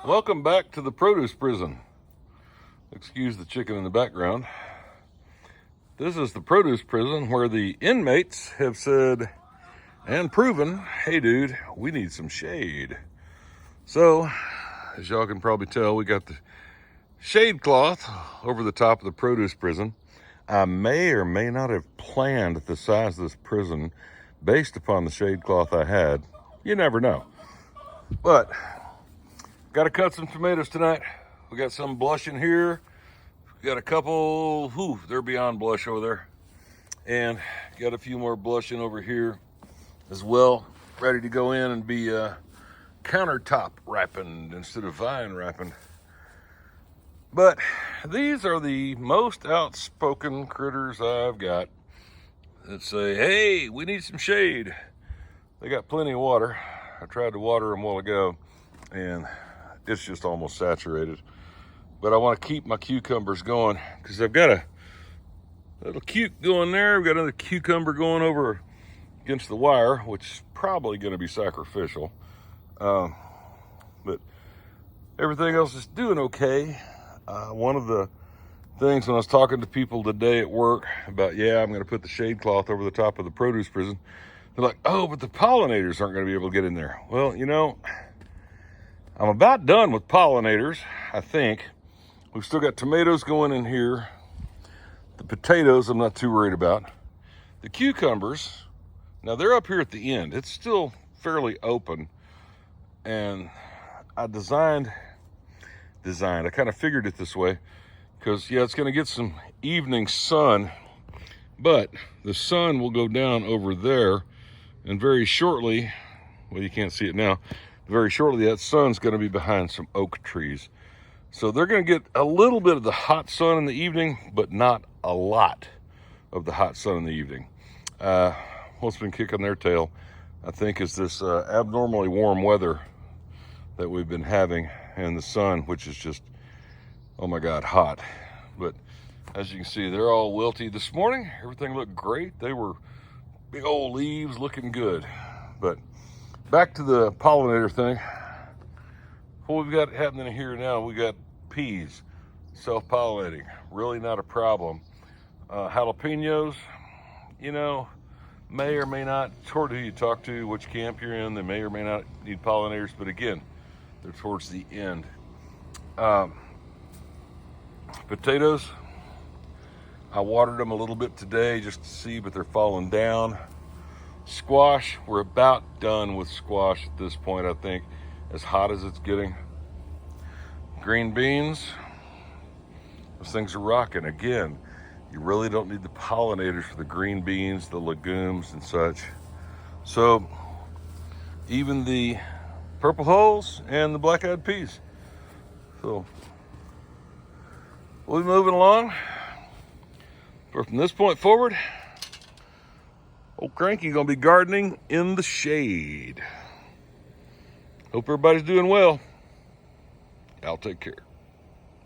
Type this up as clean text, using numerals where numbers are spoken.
Welcome back to the produce prison. Excuse the chicken in the background. This is the produce prison where the inmates have said and proven, hey dude, we need some shade. So, as y'all can probably tell, we got the shade cloth over the top of the produce prison. I may or may not have planned the size of this prison based upon the shade cloth I had. You never know. But got to cut some tomatoes tonight. We got some blushing here. We got a couple, they're beyond blush over there. And got a few more blushing over here as well. Ready to go in and be countertop ripened instead of vine ripened. But these are the most outspoken critters I've got that say, hey, we need some shade. They got plenty of water. I tried to water them a while ago and it's just almost saturated. But I want to keep my cucumbers going because I've got a little cuke going there. We've got another cucumber going over against the wire, which is probably going to be sacrificial. But everything else is doing okay. One of the things when I was talking to people today at work about, I'm going to put the shade cloth over the top of the produce prison. They're like, oh, but the pollinators aren't going to be able to get in there. Well, I'm about done with pollinators, I think. We've still got tomatoes going in here. The potatoes, I'm not too worried about. The cucumbers, now they're up here at the end. It's still fairly open. And I I kind of figured it this way because, it's going to get some evening sun, but the sun will go down over there, and very shortly, well, you can't see it now, very shortly that sun's going to be behind some oak trees. So they're going to get a little bit of the hot sun in the evening, but not a lot of the hot sun in the evening. What's been kicking their tail, I think, is this abnormally warm weather that we've been having, and the sun, which is just, oh my God, hot. But as you can see, they're all wilty. This morning, everything looked great. They were big old leaves looking good. But back to the pollinator thing. What we've got happening here now, we got peas self-pollinating. Really not a problem. Jalapenos, may or may not, toward who you talk to, which camp you're in, they may or may not need pollinators, but again, they're towards the end. Potatoes, I watered them a little bit today just to see, but they're falling down. Squash, we're about done with squash at this point, I think, as hot as it's getting. Green beans, those things are rocking. Again, you really don't need the pollinators for the green beans, the legumes and such. So even the purple hulls and the black-eyed peas. So we'll be moving along. But from this point forward, old Cranky gonna be gardening in the shade. Hope everybody's doing well. I'll take care.